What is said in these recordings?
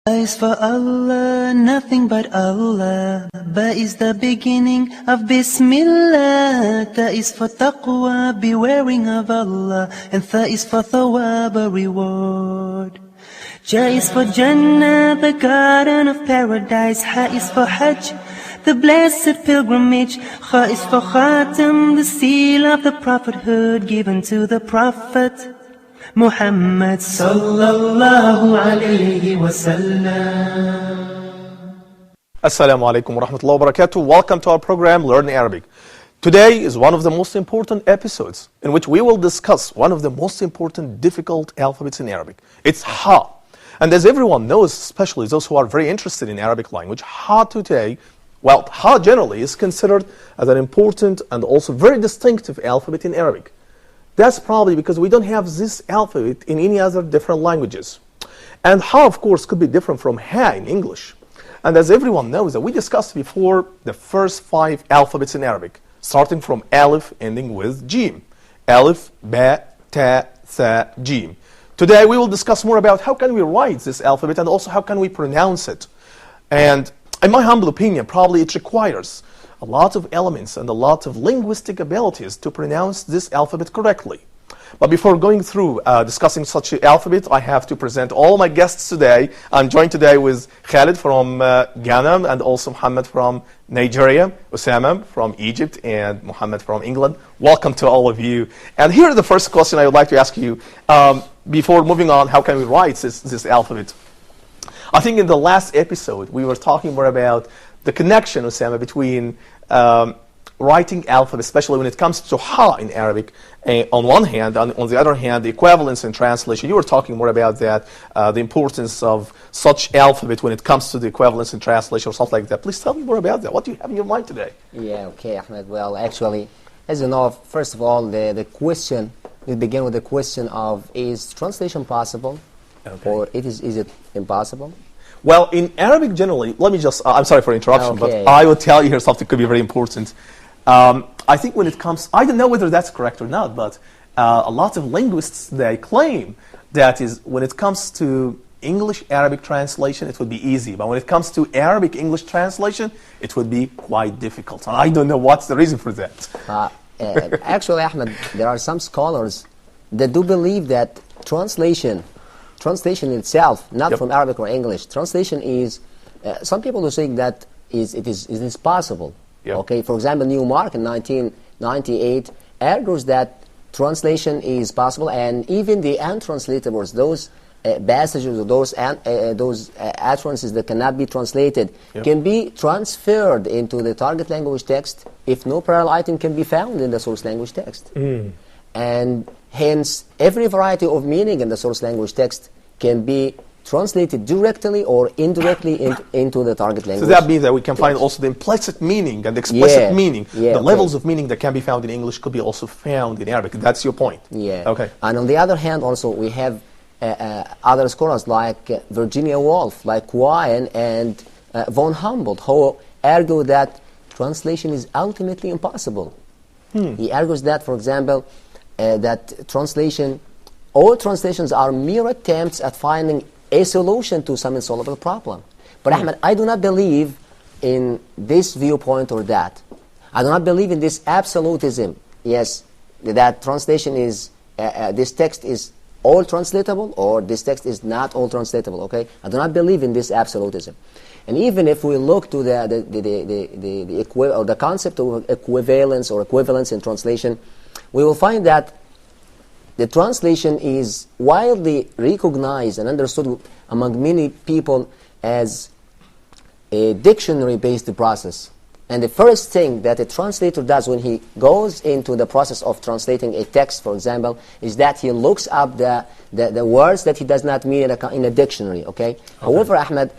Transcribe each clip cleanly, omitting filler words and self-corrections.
Ba is for Allah, nothing but Allah. Ba is the beginning of Bismillah. Ta is for taqwa, bewaring of Allah. And Tha is for thawab, a reward. Ja is for Jannah, the garden of paradise. Ha is for Hajj, the blessed pilgrimage. Kha is for Khatam, the seal of the prophethood given to the Prophet Muhammad sallallahu alayhi wa sallam. Assalamu alaikum wa rahmatullahi wa barakatuh. Welcome to our program Learn Arabic. Today is one of the most important episodes in which we will discuss one of the most important difficult alphabets in Arabic. It's Ha. And as everyone knows, especially those who are very interested in Arabic language, Ha today, well, Ha generally is considered as an important and also very distinctive alphabet in Arabic. That's probably because we don't have this alphabet in any other different languages. And Ha, of course, could be different from Ha in English. And as everyone knows, that we discussed before the first 5 alphabets in Arabic, starting from Alif, ending with Jim. Alif, Ba, Ta, Tha, Jim. Today we will discuss more about how can we write this alphabet and also how can we pronounce it. And in my humble opinion, probably it requires a lot of elements and a lot of linguistic abilities to pronounce this alphabet correctly. But before going through discussing such an alphabet, I have to present all my guests today. I'm joined today with Khalid from Ghana and also Muhammad from Nigeria, Osama from Egypt, and Muhammad from England. Welcome to all of you. And here is the first question I would like to ask you. Before moving on, how can we write this alphabet? I think in the last episode, we were talking more about the connection, Osama, between writing alphabet, especially when it comes to Ha in Arabic, on one hand, and on the other hand, the equivalence and translation. You were talking more about that, the importance of such alphabet when it comes to the equivalence and translation or something like that. Please tell me more about that. What do you have in your mind today? Yeah, okay, Ahmed. Well, actually, as you know, first of all, the question, we begin with the question of, is translation possible? Okay. Or is it impossible? Well, in Arabic generally, let me just, I'm sorry for interruption, okay, but I will tell you here something could be very important. I think when it comes, I don't know whether that's correct or not, but a lot of linguists, they claim that is when it comes to English-Arabic translation, it would be easy. But when it comes to Arabic-English translation, it would be quite difficult. And I don't know what's the reason for that. Actually, Ahmed, there are some scholars that do believe that translation itself, not from Arabic or English, translation is, some people are saying that it is possible. Yep. Okay, for example, Newmark in 1998 argues that translation is possible, and even the untranslatables, those passages or those utterances that cannot be translated, can be transferred into the target language text if no parallel item can be found in the source language text. And hence, every variety of meaning in the source language text can be translated directly or indirectly into the target language. So that means that we can find also the implicit meaning and the explicit meaning. The levels of meaning that can be found in English could be also found in Arabic. That's your point. Yeah. Okay. And on the other hand, also we have other scholars like Virginia Woolf, like Wien and von Humboldt, who argue that translation is ultimately impossible. He argues that, for example, that all translations are mere attempts at finding a solution to some insoluble problem. But Ahmed, I do not believe in this viewpoint or that. I do not believe in this absolutism. Yes, that translation is, this text is all translatable or this text is not all translatable, okay? I do not believe in this absolutism. And even if we look to the concept of equivalence or equivalence in translation, we will find that the translation is widely recognized and understood among many people as a dictionary-based process. And the first thing that a translator does when he goes into the process of translating a text, for example, is that he looks up the words that he does not mean in a dictionary, okay? However, Ahmed,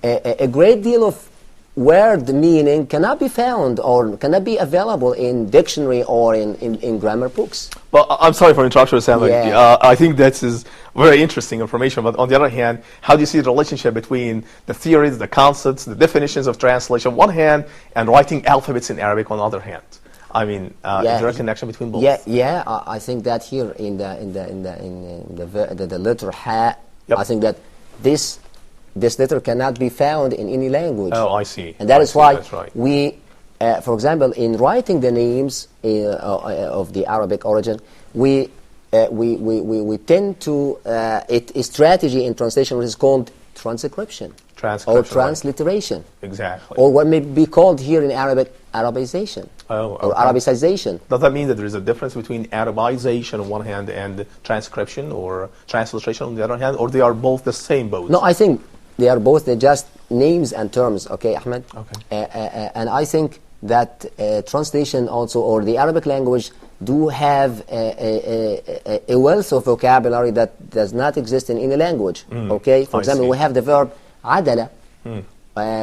a great deal of word meaning cannot be found or cannot be available in dictionary or in grammar books. Well, I'm sorry for interruption, Sam. I think that is very interesting information. But on the other hand, how do you see the relationship between the theories, the concepts, the definitions of translation on one hand, and writing alphabets in Arabic on the other hand? I mean, is there a connection between both? I think that here in the letter Ha, I think that this this letter cannot be found in any language. Oh, I see. And that is why that's right. we, for example, in writing the names of the Arabic origin, we tend to a strategy in translation which is called transcription or transliteration. Exactly. Or what may be called here in Arabic Arabization. Oh, okay. Or Arabicization. Does that mean that there is a difference between Arabization on one hand and transcription or transliteration on the other hand, or they are both the same boat? No, I think they are both, they're just names and terms, okay, Ahmed? Okay. And I think that translation also, or the Arabic language, do have a wealth of vocabulary that does not exist in any language, okay? For example, we have the verb adala,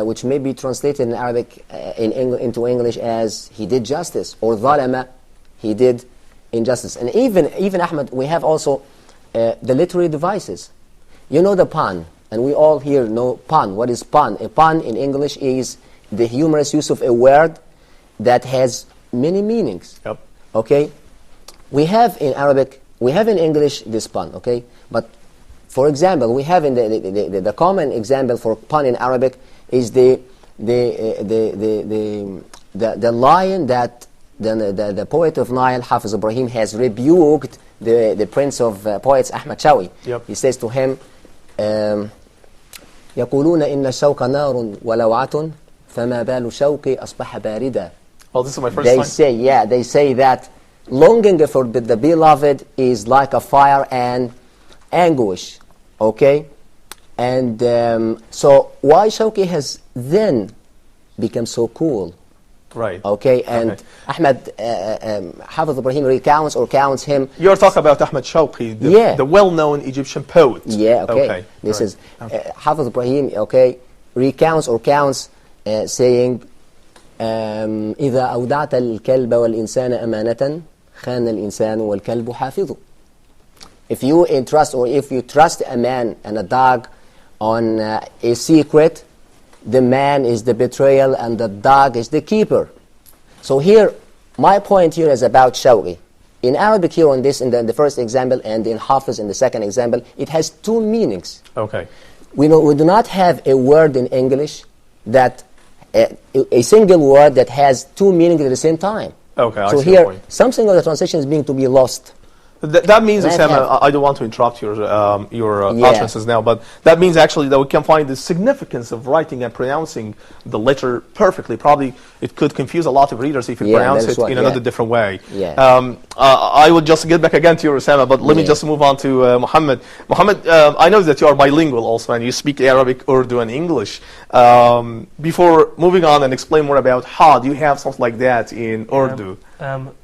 which may be translated in Arabic into English as he did justice, or dhalama, he did injustice. And even Ahmed, we have also the literary devices. You know the pun, and we all here know pun. What is pun? A pun in English is the humorous use of a word that has many meanings. Yep. Okay? We have in Arabic, we have in English this pun, okay? But for example, we have in the common example for pun in Arabic is the lion that the poet of Nile, Hafiz Ibrahim, has rebuked the prince of poets, Ahmad Shawi. Yep. He says to him, يقولون إن الشوق نار ولوعة فما بال شوقي أصبح باردا. Well, this is my first time. They say that longing for the beloved is like a fire and anguish, okay? And so why Shawqi has then become so cool? Right. Okay, and okay. Ahmad Hafiz Ibrahim recounts or counts him. You're talking about Ahmad Shawqi, the well-known Egyptian poet. Yeah, okay. This is Hafiz Ibrahim, okay, recounts or counts saying إذا أودعت الكلب والإنسان أمانة خان الإنسان والكلب حافظ. If you entrust or if you trust a man and a dog on a secret, the man is the betrayal and the dog is the keeper. So here, my point here is about Shawqi. In Arabic here on this, in the first example, and in Hafiz in the second example, it has two meanings. Okay. We do not have a word in English that, a single word that has two meanings at the same time. Okay, I so see here, your point. something of the translation is being to be lost. That means, Sam, I don't want to interrupt your utterances now, but that means actually that we can find the significance of writing and pronouncing the letter perfectly. Probably it could confuse a lot of readers if you pronounce it in another different way. Yeah. I will just get back again to you, Osama, but let me just move on to Muhammad. Muhammad, I know that you are bilingual also, and you speak Arabic, Urdu, and English. Before moving on and explain more about Ha, do you have something like that in Urdu?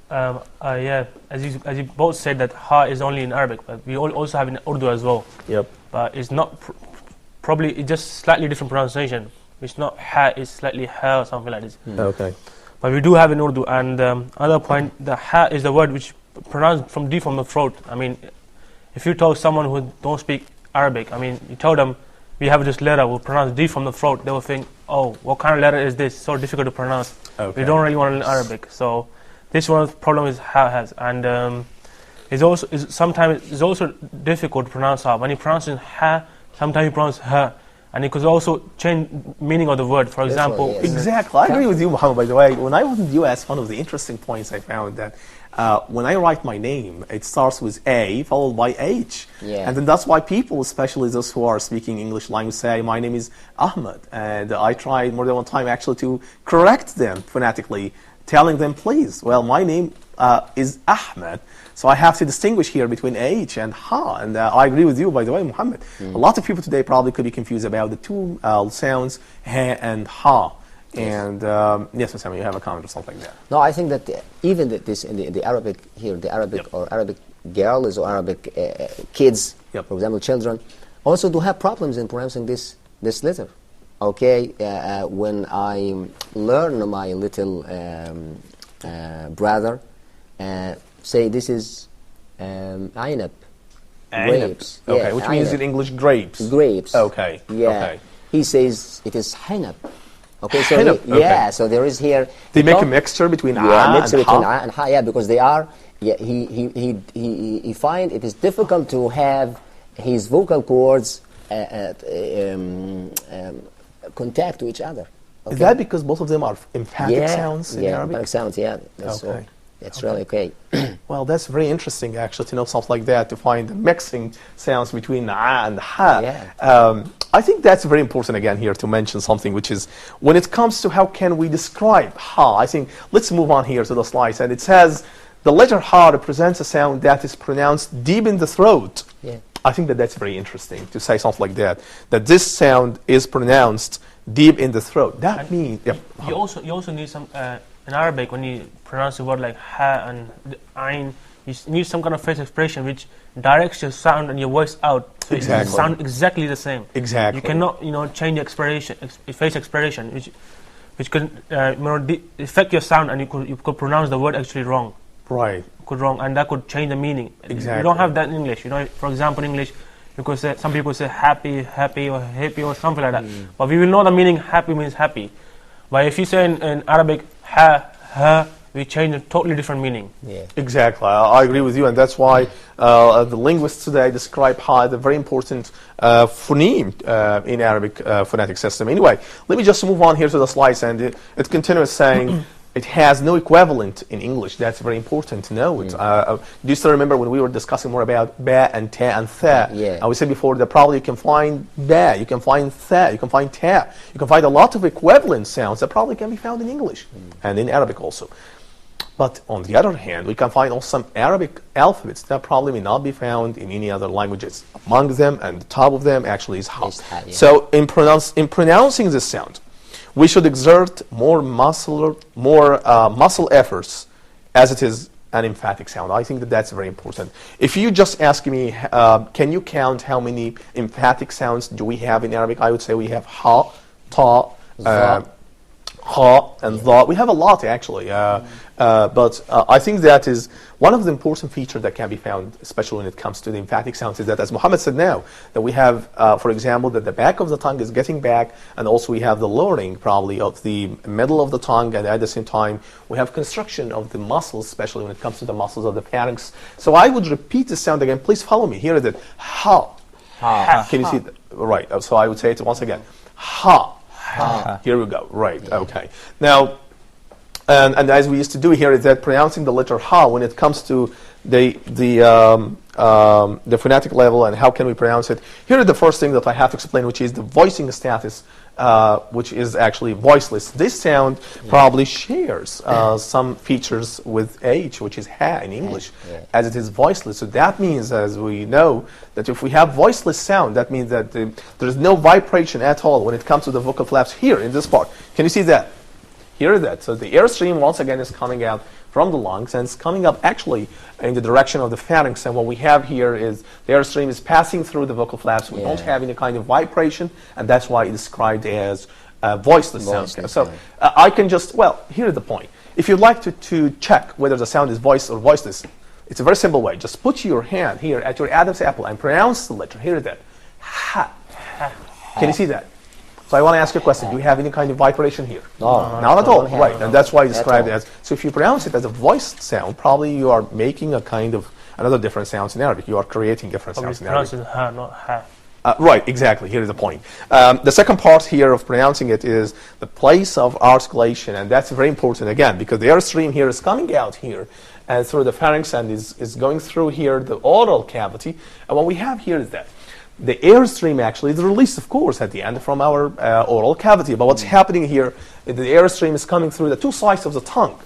Yeah, as you both said that Ha is only in Arabic, but we also have in Urdu as well. Yep. But it's not, probably it's just slightly different pronunciation. It's not Ha, it's slightly Ha or something like this. Okay. But we do have in Urdu. And other point, the Ha is the word which pronounced from deep from the throat. I mean, if you tell someone who don't speak Arabic, I mean, you tell them we have this letter, we'll pronounce deep from the throat, they will think, oh, what kind of letter is this? So difficult to pronounce. Okay. We don't really want to learn Arabic. So this one problem is Ha has, and sometimes it's also difficult to pronounce Ha. When you pronounce Ha, sometimes you pronounce Ha, and it could also change meaning of the word. For example, exactly. I agree with you, Muhammad. By the way, when I was in the U.S., one of the interesting points I found that when I write my name, it starts with A followed by H, and then that's why people, especially those who are speaking English language, say my name is Ahmad, and I tried more than one time actually to correct them phonetically, telling them, please, well, my name is Ahmed, so I have to distinguish here between H and Ha, and I agree with you, by the way, Muhammad. A lot of people today probably could be confused about the two sounds, Ha and Ha. And yes, Osama, you have a comment or something like that. No, I think that even this in the Arabic here, the Arabic or Arabic girls or Arabic kids, for example, children, also do have problems in pronouncing this letter. Okay, when I learn my little brother say this is aynab, grapes. Okay, which means in English grapes. Grapes. Okay. Yeah. Okay. He says it is hinab. Okay, so so there is here. They make a mixture between mixture between Ha and Ha. Yeah, because they are. Yeah, he find it is difficult to have his vocal cords contact to each other. Is that because both of them are emphatic sounds in Arabic? Emphatic sounds, yeah. That's Okay. That's really okay. Well, that's very interesting, actually, to know something like that, to find the mixing sounds between a and ha. Yeah. I think that's very important, again, here to mention something, which is when it comes to how can we describe ha, I think, let's move on here to the slides. And it says the letter ha represents a sound that is pronounced deep in the throat. Yeah. I think that that's very interesting to say something like that this sound is pronounced deep in the throat. That means... Yeah. You also need some... in Arabic, when you pronounce a word like ha and ayn, you need some kind of face expression which directs your sound and your voice out, so it sound exactly the same. Exactly. You cannot, change the face expression, which could affect your sound, and you could pronounce the word actually wrong. Right. And that could change the meaning. Exactly. You don't have that in English. For example, in English, you could say, some people say happy, or happy, or something like that. But we will know the meaning. Happy means happy. But if you say in Arabic ha, we change a totally different meaning. Yeah. Exactly. I agree with you, and that's why the linguists today describe ha as a very important phoneme in Arabic phonetic system. Anyway, let me just move on here to the slides, and it continues saying it has no equivalent in English. That's very important to know. Do you still remember when we were discussing more about ba and ta and tha? Yeah. And we said before that probably you can find ba, you can find tha, you can find ta. You can find a lot of equivalent sounds that probably can be found in English and in Arabic also. But on the other hand, we can find also some Arabic alphabets that probably may not be found in any other languages. Among them, and the top of them, actually is ha. Yeah. So in pronouncing this sound, we should exert more muscle efforts as it is an emphatic sound. I think that that's very important. If you just ask me, can you count how many emphatic sounds do we have in Arabic? I would say we have ha, ta, ha, and dha. We have a lot, actually. But I think that is one of the important features that can be found, especially when it comes to the emphatic sounds, is that, as Muhammad said now, that we have, for example, that the back of the tongue is getting back, and also we have the lowering, probably, of the middle of the tongue, and at the same time, we have construction of the muscles, especially when it comes to the muscles of the pharynx. So I would repeat the sound again. Please follow me. Here is it. Ha. Ha. Can you see that? Right. So I would say it once again. Ha. Here we go. Right. Yeah. Okay. Now, and as we used to do here is that pronouncing the letter ha when it comes to the phonetic level and how can we pronounce it. Here is the first thing that I have to explain, which is the voicing status, which is actually voiceless. This sound probably shares some features with H, which is ha in English, as it is voiceless. So that means, as we know, that if we have voiceless sound, that means that there is no vibration at all when it comes to the vocal flaps here in this part. Can you see that? Here is that. So the airstream, once again, is coming out from the lungs, and it's coming up actually in the direction of the pharynx. And what we have here is the airstream is passing through the vocal flaps. We don't have any kind of vibration, and that's why it's described as voiceless sound. So I can just, well, here's the point. If you'd like to check whether the sound is voiced or voiceless, it's a very simple way. Just put your hand here at your Adam's apple and pronounce the letter. Here is that. Ha. Can you see that? So I want to ask you a question. Do you have any kind of vibration here? No. Not at all. Right. And that's why it's described as. So if you pronounce it as a voiced sound, probably you are making a kind of another different sounds in Arabic. You are creating different sounds in Arabic. Pronouncing ha, not ha. Right, exactly. Here is the point. The second part here of pronouncing it is the place of articulation, and that's very important again because the airstream here is coming out here and through the pharynx and is going through here the oral cavity. And what we have here is that the airstream actually is released, of course, at the end from our oral cavity. But what's happening here, the airstream is coming through the two sides of the tongue.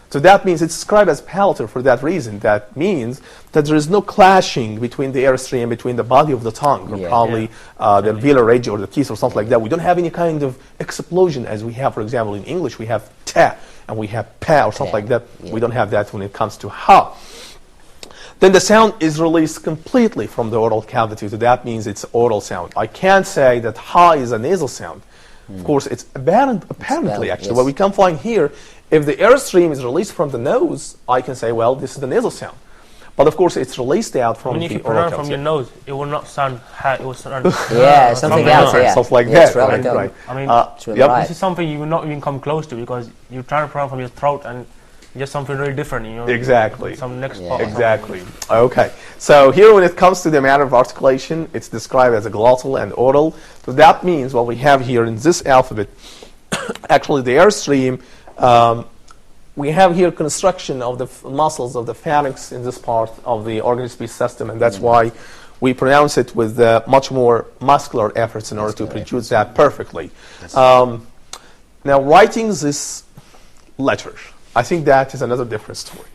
So that means it's described as palatal for that reason. That means that there is no clashing between the airstream, between the body of the tongue, or probably the alveolar ridge or the teeth or something like that. We don't have any kind of explosion as we have, for example, in English. We have ta and we have pa or something like that. We don't have that when it comes to ha. Then the sound is released completely from the oral cavity. So that means it's oral sound. I can't say that ha is a nasal sound. Of course, it's apparently actually. What we can find here, if the airstream is released from the nose, I can say, well, this is the nasal sound. But of course, it's released out from the oral cavity. If you pronounce from your nose, it will not sound ha, it will sound something else. Stuff like that. Right. I mean, really this is something you will not even come close to because you're trying to pronounce from your throat and Just something really different, you know. Exactly. Some next Yeah. part. Exactly. Okay. So here, when it comes to the matter of articulation, it's described as a glottal and oral. So that means what we have here in this alphabet, actually the airstream, we have here construction of the muscles of the pharynx in this part of the organ speech system, and that's why we pronounce it with much more muscular efforts in order to produce that perfectly. Now, writing this letter, I think that is another different story.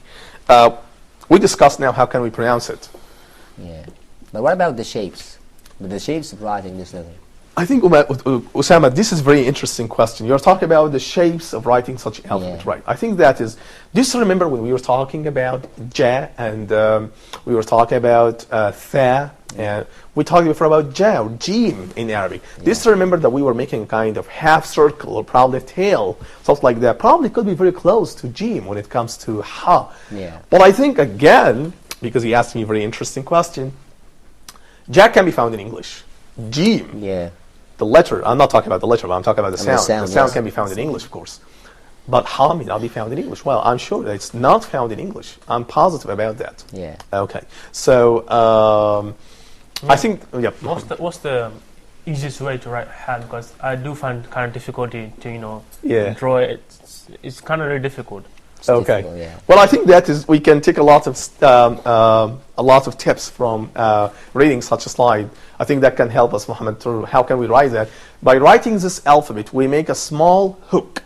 We discussed now how can we pronounce it. Yeah. But what about the shapes? The shapes of writing this letter. I think, Usama, this is a very interesting question. You're talking about the shapes of writing such alphabet, right? I think that is, do you still remember when we were talking about Ja and we were talking about Tha, and we talked before about Ja or Jim in Arabic. Do you still remember that we were making a kind of half circle or probably a tail, something like that? Probably could be very close to Jim when it comes to Ha. Yeah. But I think, again, because he asked me a very interesting question, Ja can be found in English. Jim. Yeah. The letter, I'm not talking about the letter, but I'm talking about the sound. The sound yes. can be found in English, of course. But Ha may not be found in English. Well, I'm sure that it's not found in English. I'm positive about that. Yeah. Okay. So, I think, yeah. What's the easiest way to write Ha? Because I do find kind of difficulty to, you know, draw it. It's kind of really difficult. Okay. Difficult, yeah. Well, I think that is, we can take a lot of tips from reading such a slide. I think that can help us, Muhammad, to how can we write that? By writing this alphabet, we make a small hook,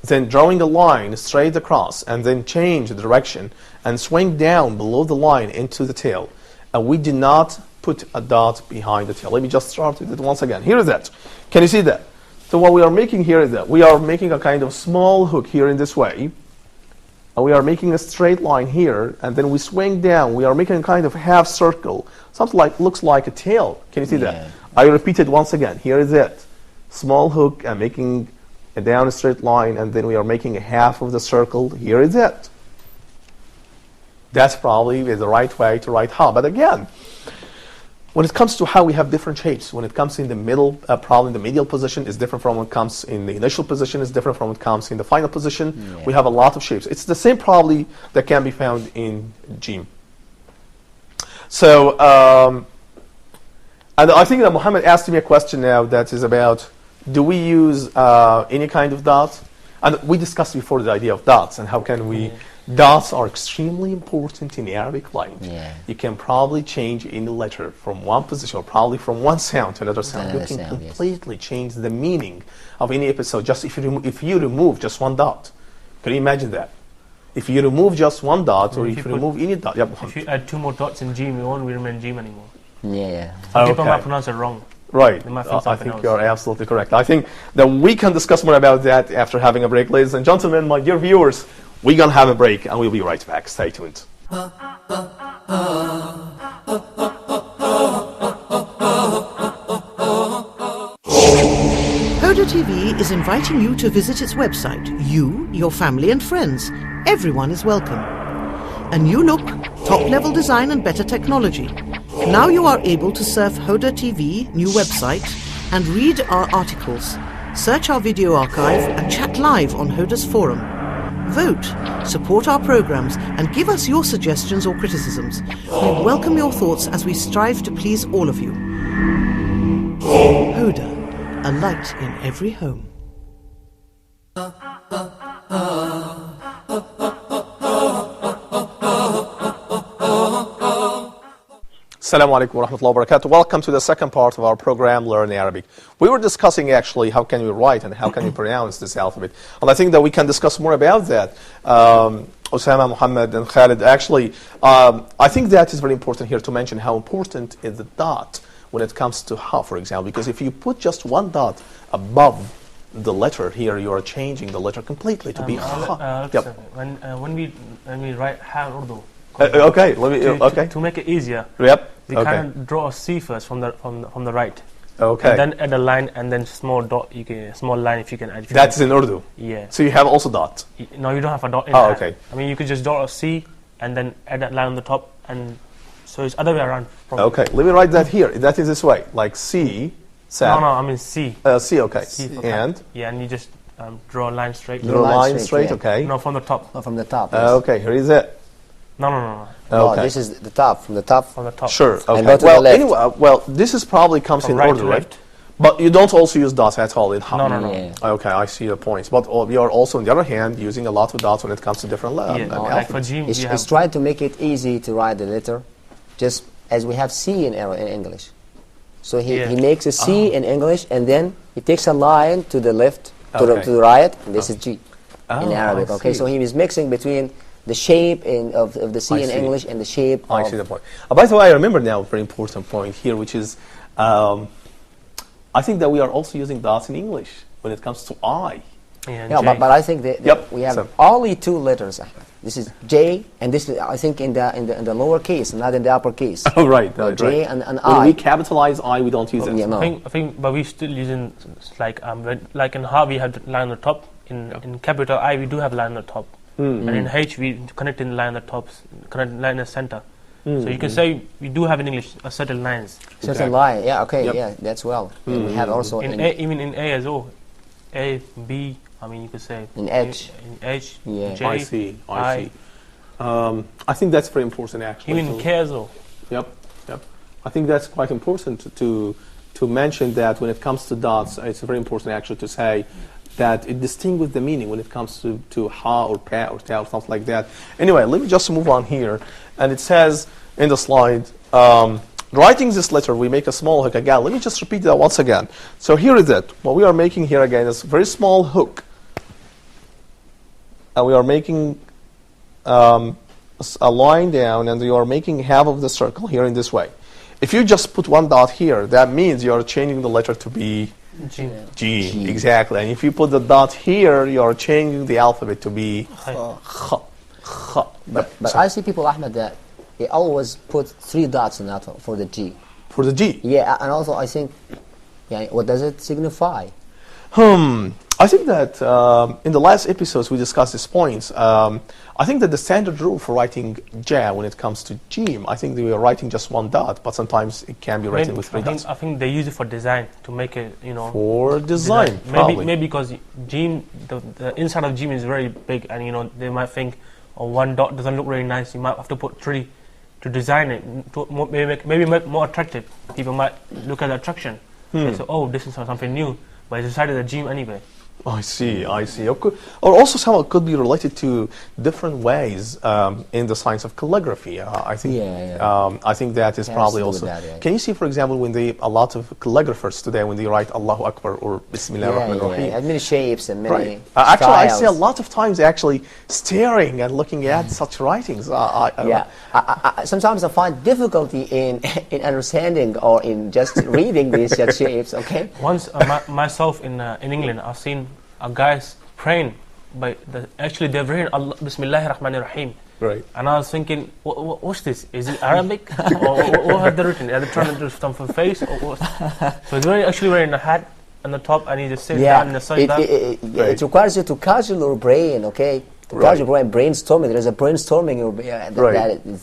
then drawing a line straight across, and then change the direction and swing down below the line into the tail. And we do not put a dot behind the tail. Let me just start with it once again. Here is that. Can you see that? So what we are making here is that we are making a kind of small hook here in this way. And we are making a straight line here, and then we swing down. We are making a kind of half circle, something like looks like a tail. Can you see that? I repeat it once again. Here is it. Small hook and making a down straight line, and then we are making a half of the circle. Here is it. That's probably the right way to write Ha. But again, when it comes to how we have different shapes, when it comes in the middle, probably in the medial position is different from when it comes in the initial position, is different from when it comes in the final position. We have a lot of shapes. It's the same probably that can be found in Jim. So, and I think that Muhammad asked me a question now that is about, do we use any kind of dot? And we discussed before the idea of dots and how can we... Dots are extremely important in the Arabic language. You can probably change any letter from one position or probably from one sound to another sound. You can completely change the meaning of any episode just if you remove just one dot. Can you imagine that? If you remove just one dot or if you remove any dot. If you add 2 more dots in Jim, it won't remain Jim anymore. Yeah. People might pronounce it wrong. Right. I think you're absolutely correct. I think that we can discuss more about that after having a break. Ladies and gentlemen, my dear viewers, we're going to have a break and we'll be right back. Stay tuned. Huda TV is inviting you to visit its website. You, your family and friends, everyone is welcome. A new look, top-level design and better technology. Now you are able to surf Huda TV, new website, and read our articles, search our video archive and chat live on Huda's forum. Vote, support our programs and give us your suggestions or criticisms. We welcome your thoughts as we strive to please all of you. Huda, a light in every home. Assalamu alaikum wa rahmatullahi wa barakatuh. Welcome to the second part of our program, Learn Arabic. We were discussing actually how can we write and how can we pronounce this alphabet. And I think that we can discuss more about that. Osama, Muhammad, and Khalid. Actually, I think that is very important here to mention how important is the dot when it comes to Ha, for example. Because if you put just one dot above the letter here, you are changing the letter completely to be Ha. When we write Ha in Urdu, okay, let me. To make it easier. We kind of draw a C first from the right. Okay. And then add a line and then small dot. Small line if you can add. That's in Urdu. Yeah. So you have also dot. No, you don't have a dot. Okay. I mean, you could just draw a C and then add that line on the top, and so it's other way around. Okay. Let me write that here. That is this way, like C. No, I mean C. C. Okay. C and and you just draw a line straight. Draw Draw a line line straight, straight, yeah. okay. No, from the top. Oh, from the top. Yes. Okay, here is it. No. No, Okay. this is the top. From the top. From the top. Sure. Okay. go to the well, left. anyway, well, this is probably comes From in right order, to right? left. But you don't also use dots at all in No, no, no. Yeah. Okay, I see the points. But we are also, on the other hand, using a lot of dots when it comes to different Yeah, like for alphabets. Jim, He's we have trying to make it easy to write the letter, just as we have C in English. So he Yeah. makes a C in English, and then he takes a line to the left, to Okay. the right, and this is G Oh, in Arabic. I Okay, see. so he is mixing between the shape of the C I in see. English and the shape I of see the point. By the way, I remember now a very important point here, which is I think that we are also using dots in English when it comes to I. yeah, Yeah, J. but I think that Yep, we have so- only two letters, Ahmed. This is J, and this is, I think, in the lower case, not in the upper case. Oh, right, right, J right. and When I. we capitalize I, we don't use it. Yeah, no. I think, but we still using like in Ha we have the line on the top. In capital I we do have line on the top, and in H we connect in line on the top, connect line in the center. So you can say we do have in English a certain lines. Certain Exactly. line, yeah, okay, Yep. yeah, that's well. And we have also In A, even in A as well, A, B. I mean you could say In H. in H, Yeah. J, I see. I I. see. I think that's very important, actually. even in to- K as well. Yep, yep. I think that's quite important to mention that when it comes to dots, it's very important actually to say that it distinguishes the meaning when it comes to ha or pa or ta or something like that. Anyway, let me just move on here. And it says in the slide, writing this letter, we make a small hook. Again, let me just repeat that once again. So here is it. What we are making here again is a very small hook. And we are making a line down, and you are making half of the circle here in this way. If you just put one dot here, that means you are changing the letter to be G. G. Exactly. And if you put the dot here, you are changing the alphabet to be Kh. Kh. But So, I see people, Ahmed, that they always put 3 dots in that for the G. for the G. Yeah, and also I think, yeah, what does it signify? I think that in the last episodes we discussed these points. I think that the standard rule for writing Ja when it comes to Jim, I think that we are writing just one dot, but sometimes it can be written with 3 dots. I think they use it for design to make it, you know. For design, probably. Maybe because Jim, the inside of Jim is very big, and you know they might think, oh, one dot doesn't look very nice. You might have to put 3 to design it, to maybe make more attractive. People might look at the attraction. They say, oh, this is something new, but it's decided a Jim anyway. I see, I see. Or also somehow it could be related to different ways in the science of calligraphy. I think. I think that is Has probably to do with also. that, yeah. Can you see, for example, when a lot of calligraphers today, when they write Allahu Akbar or Bismillah ar-Rahman ar-Rahim. And many shapes and many Right. Actually, I see a styles. lot of times actually staring and looking at such writings. Yeah, sometimes I find difficulty in understanding or in just reading these shapes. Okay. Once myself in England, I've seen a guys praying, but actually they're reading Bismillah ar-Rahman ar-Rahim. Right. And I was thinking, what's this? Is it Arabic? Or what have they written? Are they trying to do something for face? Or what? So it's actually wearing a hat on the top, and he just sits down in the side. It requires you to casual your brain, okay? To casual your brain, brainstorming. There's a brainstorming.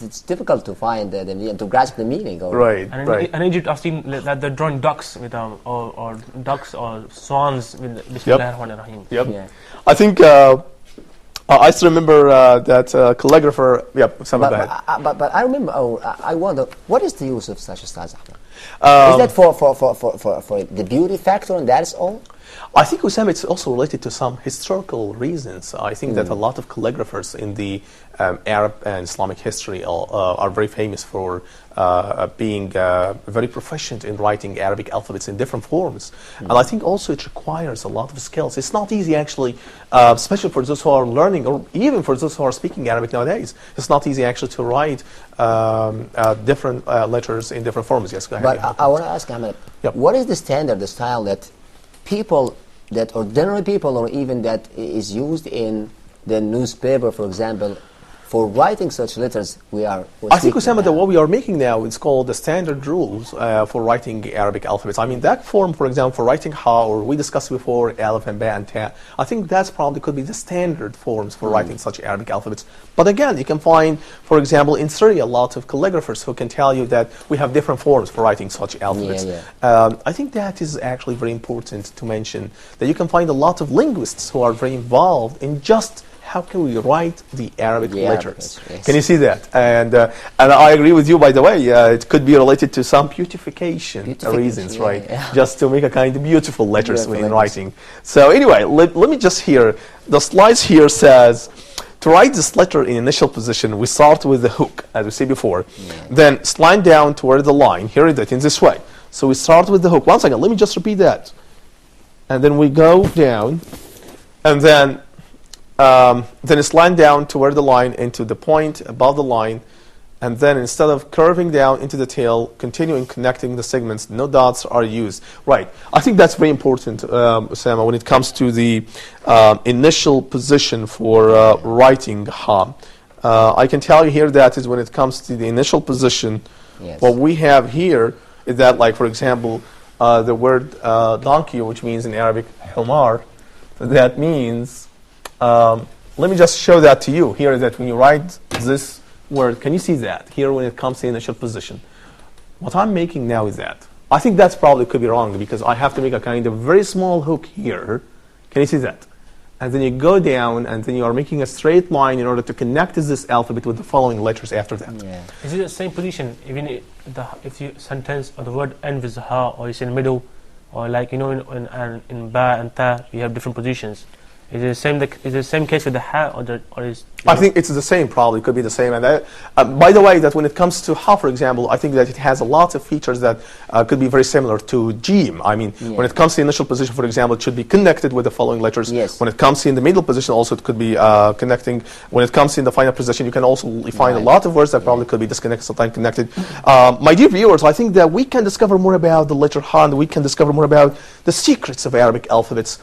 It's difficult to find the meaning, to grasp the meaning. Or And in Egypt, I've seen that they're drawing ducks with or ducks or swans with Bismillah ar-Rahman ar-Rahim. Yep. Yeah. I think I still remember that calligrapher. Yep. Go ahead. But I remember. I wonder what is the use of such styles, Ahmed? Is that for the beauty factor, and that's all? I think, Usam, it's also related to some historical reasons. I think that a lot of calligraphers in the Arab and Islamic history are very famous for being very proficient in writing Arabic alphabets in different forms. And I think also it requires a lot of skills. It's not easy, actually, especially for those who are learning, or even for those who are speaking Arabic nowadays. It's not easy, actually, to write different letters in different forms. Yes, go ahead. But I want to ask Ahmed, what is the standard, the style that people, that ordinary people, or even that is used in the newspaper, for example, for writing such letters, we're I think, speaking Osama, that about. what we are making now is called the standard rules for writing Arabic alphabets. I mean, that form, for example, for writing Ha, or we discussed before, Alif and Ba and Ta, I think that's probably could be the standard forms for writing such Arabic alphabets. But again, you can find, for example, in Syria, a lot of calligraphers who can tell you that we have different forms for writing such alphabets. I think that is actually very important to mention, that you can find a lot of linguists who are very involved in just how can we write the Arabic letters. Yes. Can you see that? And I agree with you, by the way. It could be related to some beautification reasons, right? Yeah. Just to make a kind of beautiful letters when writing. So anyway, let me just hear. The slides here says, to write this letter in initial position, we start with the hook, as we said before. Then slide down toward the line. Here it is, in this way. So we start with the hook. One second, let me just repeat that. And then we go down, and then slide down toward the line into the point above the line, and then instead of curving down into the tail, continuing connecting the segments, no dots are used. Right. I think that's very important, Osama, when it comes to the initial position for writing Ha. I can tell you here that is when it comes to the initial position, what we have here is that, like, for example, the word donkey, which means in Arabic humar, that means, let me just show that to you. Here, that when you write this word, can you see that? Here, when it comes to the initial position. What I'm making now is that. I think that's probably could be wrong, because I have to make a kind of very small hook here. Can you see that? And then you go down, and then you are making a straight line in order to connect this alphabet with the following letters after that. Is it the same position, even if you sentence or the word ends with Ha, or it's in the middle, or like, you know, in Ba and Ta, you have different positions? Is it the same case with the Ha, or is? I think it's the same. Probably could be the same. And by the way, that when it comes to Ha, for example, I think that it has a lot of features that could be very similar to Jim. I mean, when it comes to initial position, for example, it should be connected with the following letters. When it comes in the middle position, also it could be connecting. When it comes in the final position, you can also find a lot of words that probably could be disconnected, sometimes connected. My dear viewers, I think that we can discover more about the letter Ha, and we can discover more about the secrets of Arabic alphabets.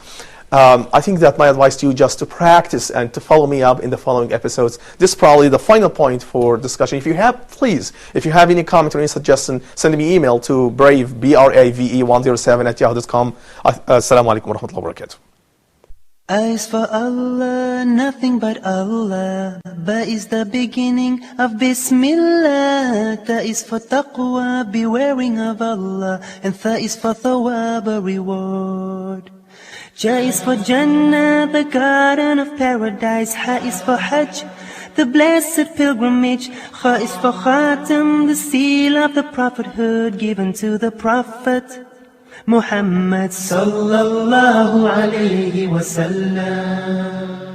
I think that my advice to you just to practice and to follow me up in the following episodes. This is probably the final point for discussion. If you have, please, if you have any comment or any suggestion, send me email to brave, brave107@yahoo.com. Assalamu alaikum wa rahmatullahi wa barakatuh. A is for Allah, nothing but Allah. Ba is the beginning of Bismillah. Ta is for taqwa, bewaring of Allah. And Tha is for Tawwab, a reward. Ja is for Jannah, the garden of paradise. Ha is for Hajj, the blessed pilgrimage. Kha is for Khatam, the seal of the prophethood given to the Prophet Muhammad sallallahu alayhi wa sallam.